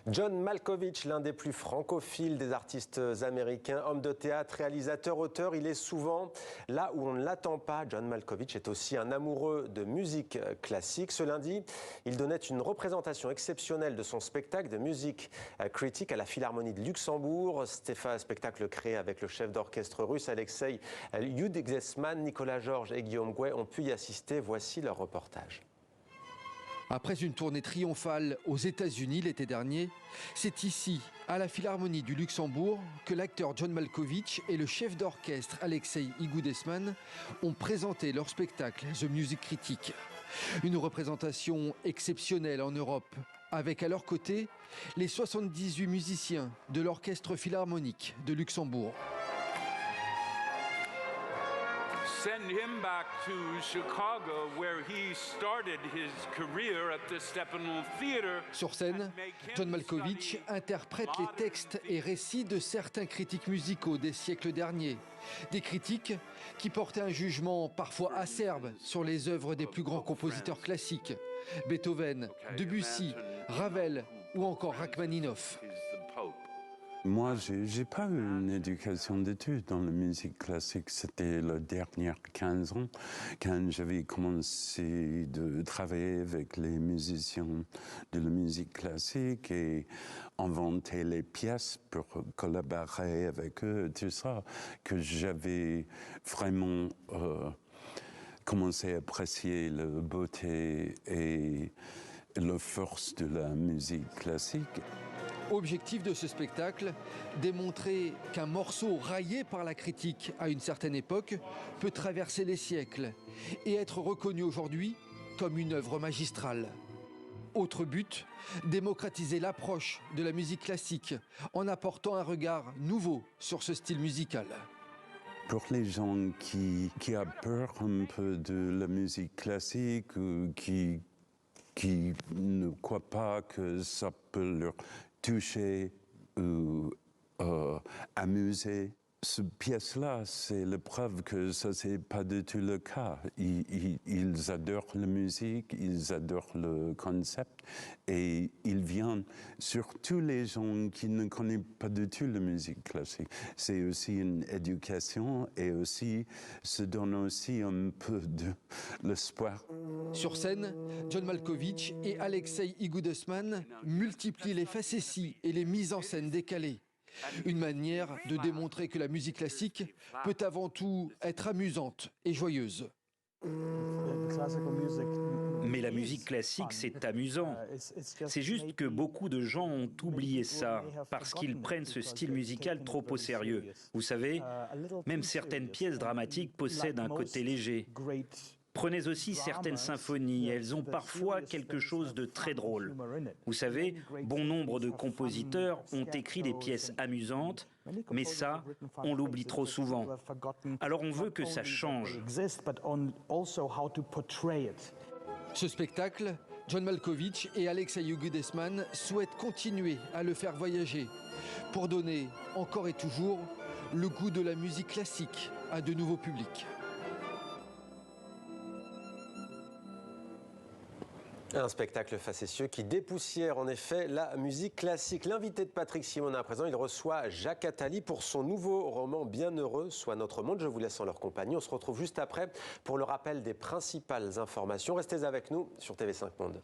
John Malkovich, l'un des plus francophiles des artistes américains, homme de théâtre, réalisateur, auteur, il est souvent là où on ne l'attend pas. John Malkovich est aussi un amoureux de musique classique. Ce lundi, il donnait une représentation exceptionnelle de son spectacle de musique critique à la Philharmonie de Luxembourg. Spectacle créé avec le chef d'orchestre russe Alexei Yudegsman, Nicolas Georges et Guillaume Gouet ont pu y assister. Voici leur reportage. Après une tournée triomphale aux États-Unis l'été dernier, c'est ici, à la Philharmonie du Luxembourg, que l'acteur John Malkovich et le chef d'orchestre Alexei Yudegsman ont présenté leur spectacle The Music Critic. Une représentation exceptionnelle en Europe, avec à leur côté les 78 musiciens de l'Orchestre Philharmonique de Luxembourg. Send him back to Chicago, where he started his career at the Steppenwolf Theater. Sur scène, John Malkovich interprète les textes et récits de certains critiques musicaux des siècles derniers. Des critiques qui portaient un jugement parfois acerbe sur les œuvres des plus grands compositeurs classiques, Beethoven, Debussy, Ravel ou encore Rachmaninoff. Moi, j'ai pas eu une éducation d'études dans la musique classique. C'était les dernières 15 ans quand j'avais commencé de travailler avec les musiciens de la musique classique et inventer les pièces pour collaborer avec eux, tout ça, que j'avais vraiment commencé à apprécier la beauté et la force de la musique classique. Objectif de ce spectacle, démontrer qu'un morceau raillé par la critique à une certaine époque peut traverser les siècles et être reconnu aujourd'hui comme une œuvre magistrale. Autre but, démocratiser l'approche de la musique classique en apportant un regard nouveau sur ce style musical. Pour les gens qui ont peur un peu de la musique classique ou qui ne croient pas que ça peut leur toucher ou amuser. Cette pièce-là, c'est la preuve que ça, c'est pas du tout le cas. Ils adorent la musique, ils adorent le concept et ils viennent, surtout les gens qui ne connaissent pas du tout la musique classique. C'est aussi une éducation et aussi, se donne aussi un peu de l'espoir. Sur scène, John Malkovich et Alexei Yudegsman multiplient les facéties et les mises en scène décalées. Une manière de démontrer que la musique classique peut avant tout être amusante et joyeuse. Mais la musique classique, c'est amusant. C'est juste que beaucoup de gens ont oublié ça parce qu'ils prennent ce style musical trop au sérieux. Vous savez, même certaines pièces dramatiques possèdent un côté léger. Prenez aussi certaines symphonies, elles ont parfois quelque chose de très drôle. Vous savez, bon nombre de compositeurs ont écrit des pièces amusantes, mais ça, on l'oublie trop souvent. Alors on veut que ça change. Ce spectacle, John Malkovich et Alexei Yudegsman souhaitent continuer à le faire voyager pour donner, encore et toujours, le goût de la musique classique à de nouveaux publics. Un spectacle facétieux qui dépoussière en effet la musique classique. L'invité de Patrick Simon à présent, il reçoit Jacques Attali pour son nouveau roman Bienheureux soit notre monde. Je vous laisse en leur compagnie. On se retrouve juste après pour le rappel des principales informations. Restez avec nous sur TV5 Monde.